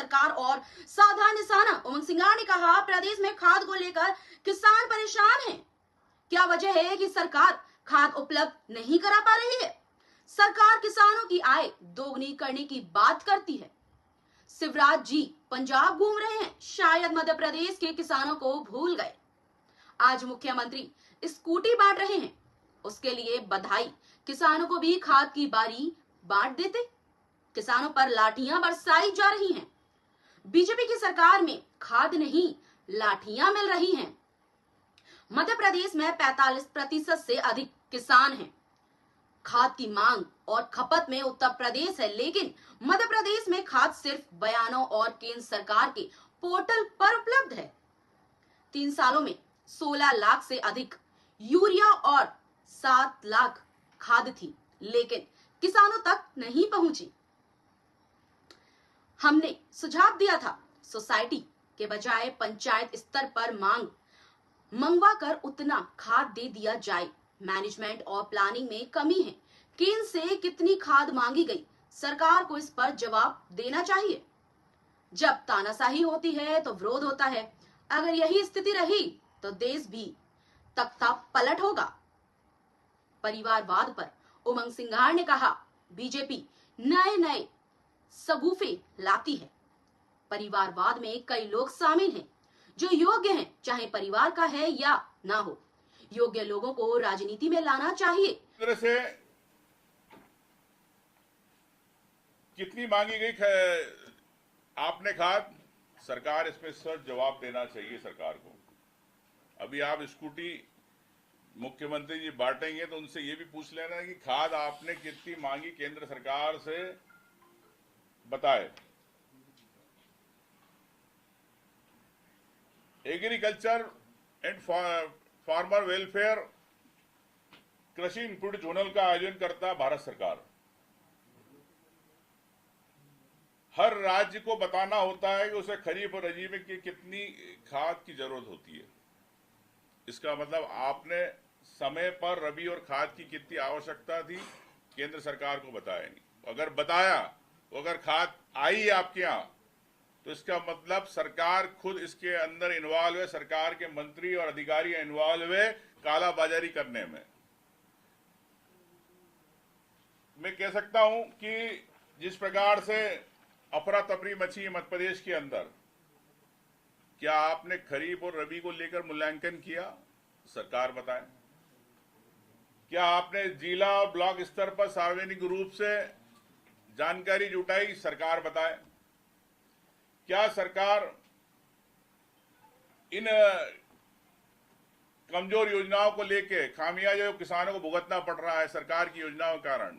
सरकार और साधारण किसान। उमंग सिंघार ने कहा, प्रदेश में खाद को लेकर किसान परेशान हैं। क्या वजह है कि सरकार खाद उपलब्ध नहीं करा पा रही है? सरकार किसानों की आय दोगुनी करने की बात करती है। शिवराज जी पंजाब घूम रहे हैं, शायद मध्य प्रदेश के किसानों को भूल गए। आज मुख्यमंत्री स्कूटी बांट रहे हैं, उसके लिए बधाई। किसानों को भी खाद की बारी बांट देते। किसानों पर लाठियां बरसाई जा रही हैं। बीजेपी की सरकार में खाद नहीं, लाठियां मिल रही हैं। मध्य प्रदेश में 45% से अधिक किसान हैं। खाद की मांग और खपत में उत्तर प्रदेश है, लेकिन मध्य प्रदेश में खाद सिर्फ बयानों और केंद्र सरकार के पोर्टल पर उपलब्ध है। 3 सालों में 16 लाख से अधिक यूरिया और 7 लाख खाद थी, लेकिन किसानों तक नहीं पहुंची। हमने सुझाव दिया था, सोसाइटी के बजाय पंचायत स्तर पर मंगवा कर उतना खाद दे दिया जाए। मैनेजमेंट और प्लानिंग में कमी है। केंद्र से कितनी खाद मांगी गई, सरकार को इस पर जवाब देना चाहिए। जब तानाशाही होती है तो विरोध होता है। अगर यही स्थिति रही तो देश भी तख्ता पलट होगा। परिवारवाद पर उमंग सिंघार ने कहा, बीजेपी नए सगुफे लाती है। परिवारवाद में कई लोग शामिल हैं जो योग्य हैं, चाहे परिवार का है या ना हो। योग्य लोगों को राजनीति में लाना चाहिए। तरह से कितनी मांगी गई आपने खाद, सरकार इसमें सर जवाब देना चाहिए सरकार को। अभी आप स्कूटी मुख्यमंत्री जी बांटेंगे तो उनसे ये भी पूछ लेना कि खाद आपने कितनी मांगी केंद्र सरकार से, बताए। एग्रीकल्चर एंड फार्मर वेलफेयर कृषि इनपुट जोनल का आयोजन करता भारत सरकार। हर राज्य को बताना होता है कि उसे खरीफ और रबी में कितनी खाद की जरूरत होती है। इसका मतलब आपने समय पर रबी और खाद की कितनी आवश्यकता थी केंद्र सरकार को बताया नहीं। अगर बताया, अगर खाद आई आपके यहां, तो इसका मतलब सरकार खुद इसके अंदर इन्वॉल्व है, सरकार के मंत्री और अधिकारी इन्वॉल्व है कालाबाजारी करने में। मैं कह सकता हूं कि जिस प्रकार से अफरा तफरी मची है मध्य प्रदेश के अंदर, क्या आपने खरीफ और रबी को लेकर मूल्यांकन किया? सरकार बताए। क्या आपने जिला और ब्लॉक स्तर पर सार्वजनिक रूप से जानकारी जुटाई? सरकार बताए। क्या सरकार इन कमजोर योजनाओं को लेके खामियाजा जो किसानों को भुगतना पड़ रहा है सरकार की योजनाओं के कारण,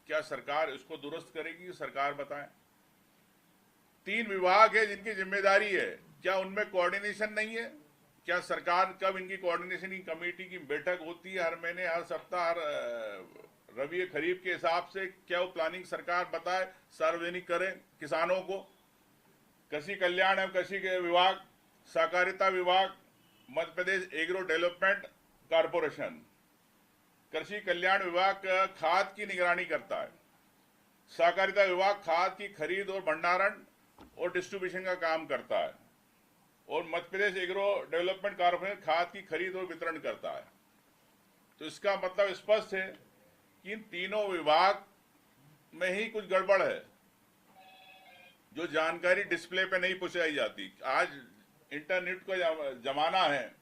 क्या सरकार इसको दुरुस्त करेगी? सरकार बताए। 3 विभाग है जिनकी जिम्मेदारी है, क्या उनमें कोऑर्डिनेशन नहीं है? क्या सरकार, कब इनकी कोऑर्डिनेशन की कमेटी की बैठक होती है? हर महीने, हर सप्ताह, हर रबी खरीफ के हिसाब से क्या वो प्लानिंग सरकार बताए, सार्वजनिक करें किसानों को? कृषि कल्याण एवं कृषि विभाग, सहकारिता विभाग, Madhya Pradesh agro development corporation, कृषि कल्याण विभाग खाद की निगरानी करता है। सहकारिता विभाग खाद की खरीद और भंडारण और डिस्ट्रीब्यूशन का काम करता है, और Madhya Pradesh agro development corporation खाद की खरीद और वितरण करता है। तो इसका मतलब स्पष्ट है कि इन तीनों विभाग में ही कुछ गड़बड़ है, जो जानकारी डिस्प्ले पे नहीं पहुंचाई जाती। आज इंटरनेट का जमाना है,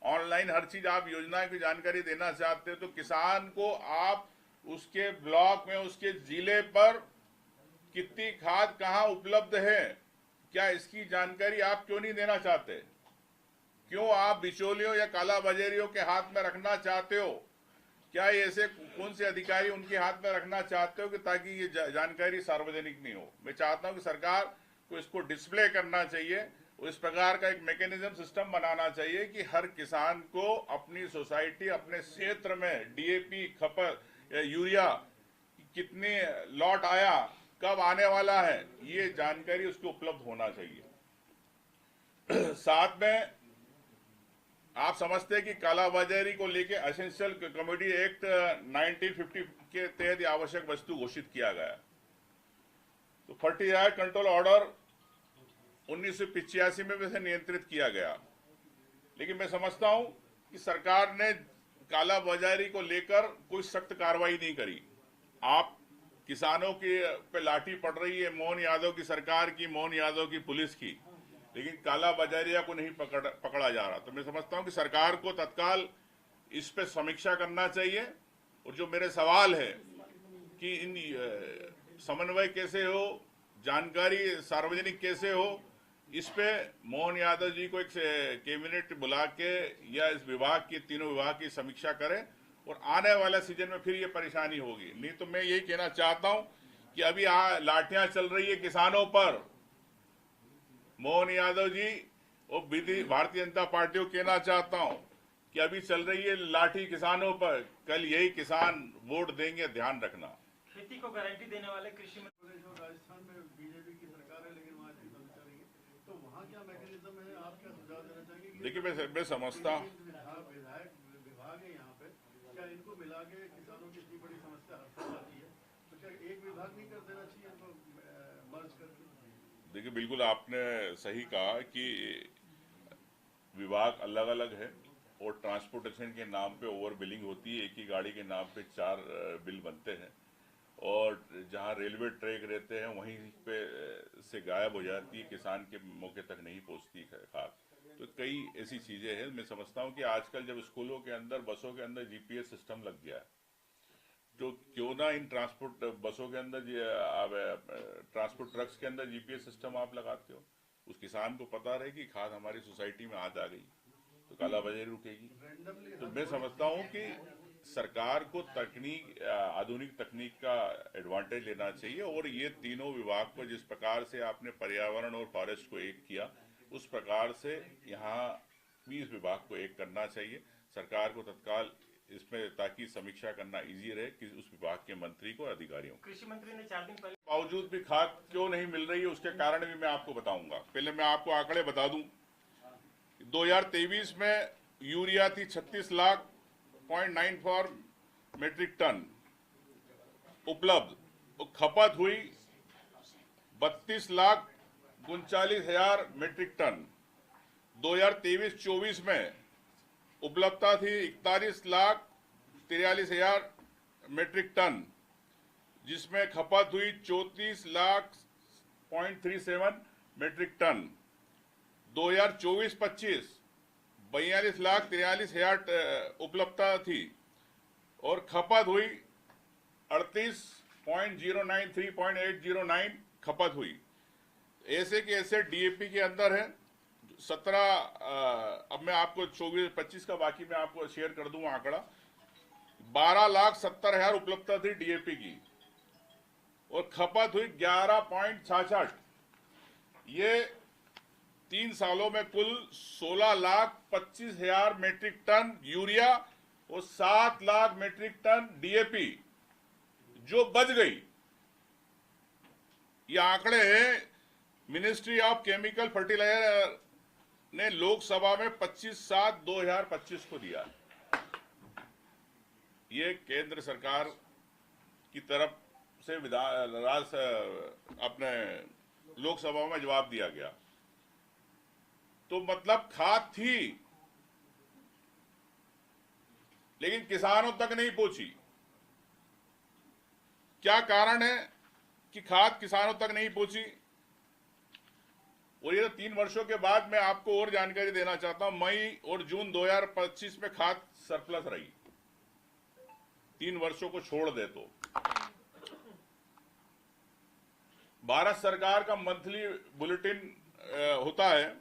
ऑनलाइन हर चीज आप योजना की जानकारी देना चाहते हो, तो किसान को आप उसके ब्लॉक में, उसके जिले पर कितनी खाद कहां उपलब्ध है, क्या इसकी जानकारी आप क्यों नहीं देना चाहते? क्यों आप बिचौलियों या कालाबाजारियों के हाथ में रखना चाहते हो? क्या ऐसे कौन से अधिकारी उनके हाथ में रखना चाहते हो कि ताकि ये जानकारी सार्वजनिक नहीं हो? मैं चाहता हूं कि सरकार को इसको डिस्प्ले करना चाहिए, और इस प्रकार का एक मैकेनिज्म सिस्टम बनाना चाहिए कि हर किसान को अपनी सोसाइटी, अपने क्षेत्र में डीएपी खपत, यूरिया कितने लॉट आया, कब आने वाला है, ये जानकारी उसको उपलब्ध होना चाहिए। साथ में आप समझते हैं कि कालाबाजारी को लेकर एसेंशियल कमोडिटी एक्ट 1950 के तहत आवश्यक वस्तु घोषित किया गया। तो फर्टिलाइजर कंट्रोल ऑर्डर 1985 में वैसे नियंत्रित किया गया, लेकिन मैं समझता हूं कि सरकार ने काला बाजारी को लेकर कोई सख्त कार्रवाई नहीं करी। आप किसानों के पे लाठी पड़ रही है मोहन यादव की सरकार की, मोहन यादव की पुलिस की, लेकिन काला बाजारिया को नहीं पकड़ा जा रहा। तो मैं समझता हूं कि सरकार को तत्काल इस पे समीक्षा करना चाहिए। और जो मेरे सवाल है कि इन समन्वय कैसे हो, जानकारी सार्वजनिक कैसे हो, इस पे मोहन यादव जी को एक कैबिनेट बुला के या इस विभाग के तीनों विभाग की समीक्षा करें और आने वाला सीजन में फिर ये परेशानी होगी। नहीं तो मैं यही कहना चाहता हूं कि अभी लाठियां चल रही है किसानों पर। मोहन यादव जी और भारतीय जनता पार्टी को कहना चाहता हूं कि अभी चल रही है लाठी किसानों पर, कल यही किसान वोट देंगे, ध्यान रखना। खेती को गारंटी देने वाले कृषि मंत्री राजस्थान में बीजेपी की सरकार है, लेकिन वहाँ समीक्षा नहीं है, तो वहाँ क्या मैकेनिज्म है? आप क्या सुझाव देना चाहेंगे? देखिए, मैं समझता हूँ विधायक विभाग है यहाँ पे, क्या इनको मिला के किसानों की इतनी बड़ी समस्या हर साल आती है, तो क्या एक विभाग नहीं कर देना चाहिए इनको मर्ज करके? देखिए, बिल्कुल आपने सही कहा कि विभाग अलग अलग है और ट्रांसपोर्टेशन के नाम पे ओवर बिलिंग होती है। एक ही गाड़ी के नाम पे 4 बिल बनते हैं और जहां रेलवे ट्रैक रहते हैं वहीं पे से गायब हो जाती है, किसान के मौके तक नहीं पहुंचती खाद। तो कई ऐसी चीजें हैं। मैं समझता हूं कि आजकल जब स्कूलों के अंदर, बसों के अंदर जीपीएस सिस्टम लग गया है, तो क्यों ना इन ट्रांसपोर्ट बसों के अंदर, ट्रांसपोर्ट ट्रक्स के अंदर जीपीएस सिस्टम आप लगाते हो। उस किसान को पता रहे कि खाद हमारी सोसाइटी में आज आ गई, तो कालाबाजारी रुकेगी। तो मैं समझता हूं कि सरकार को आधुनिक तकनीक का एडवांटेज लेना चाहिए और ये तीनों विभाग को जिस प्रकार से आपने पर्यावरण और फॉरेस्ट को एक किया, उस प्रकार से यहाँ भी इस विभाग को एक करना चाहिए सरकार को तत्काल इसमें, ताकि समीक्षा करना इजी रहे कि उस विभाग के मंत्री को, अधिकारियों को। कृषि मंत्री ने 4 दिन पहले बावजूद भी खाद क्यों नहीं मिल रही है, उसके कारण भी मैं आपको बताऊंगा। पहले मैं आपको आंकड़े बता दूं। 2023 में यूरिया थी 36,94 मीट्रिक टन उपलब्ध, खपत हुई 32,39,000 मीट्रिक टन। 2023-24 में उपलब्धता थी 41,43,000 मीट्रिक टन, जिसमें खपत हुई 34,37 मीट्रिक टन। 2024-25 42,43,000 उपलब्धता थी और खपत हुई 38.093.809 खपत हुई। ऐसे के ऐसे डीएपी के अंदर है 17, अब मैं आपको 24-25 का बाकी मैं आपको शेयर कर दूं आंकड़ा। 12,70,000 उपलब्धता थी डीएपी की और खपत हुई 11.66। ये 3 सालों में कुल 16,25,000 मीट्रिक टन यूरिया और 7 लाख मीट्रिक टन डीएपी जो बच गई। ये आंकड़े हैं मिनिस्ट्री ऑफ केमिकल फर्टिलाइजर ने लोकसभा में 25/7/2025 को दिया। ये केंद्र सरकार की तरफ से अपने लोकसभा में जवाब दिया गया। तो मतलब खाद थी लेकिन किसानों तक नहीं पहुंची। क्या कारण है कि खाद किसानों तक नहीं पहुंची? और ये 3 वर्षों के बाद मैं आपको और जानकारी देना चाहता हूं। मई और जून 2025 में खाद सरप्लस रही, 3 वर्षों को छोड़ दे तो। भारत सरकार का मंथली बुलेटिन होता है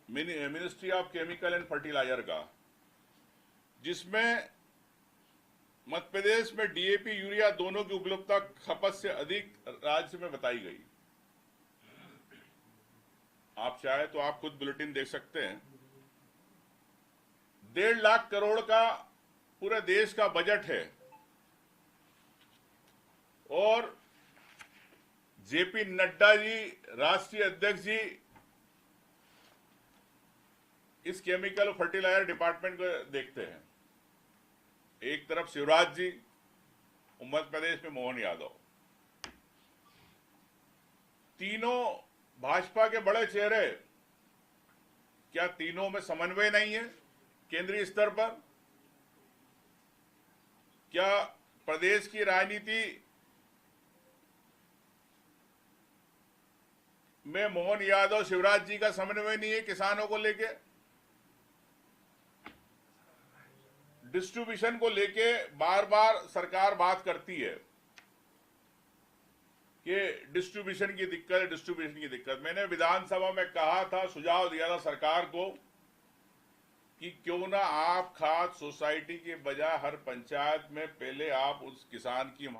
ministry of chemical and fertiliser का, जिसमें मध्य प्रदेश में डीएपी यूरिया दोनों की उपलब्धता खपत से अधिक राज्य में बताई गई। आप चाहे तो आप खुद बुलेटिन देख सकते हैं। 1.5 लाख करोड़ का पूरे देश का बजट है और जेपी नड्डा जी राष्ट्रीय अध्यक्ष जी इस केमिकल फर्टिलाइजर डिपार्टमेंट को देखते हैं। एक तरफ शिवराज जी, मध्य प्रदेश में मोहन यादव, तीनों भाजपा के बड़े चेहरे, क्या तीनों में समन्वय नहीं है केंद्रीय स्तर पर? क्या प्रदेश की राजनीति में मोहन यादव, शिवराज जी का समन्वय नहीं है किसानों को लेके? डिस्ट्रीब्यूशन को लेके बार बार सरकार बात करती है कि डिस्ट्रीब्यूशन की दिक्कत। मैंने विधानसभा में कहा था, सुझाव दिया था सरकार को कि क्यों ना आप खाद सोसाइटी के बजाय हर पंचायत में पहले आप उस किसान की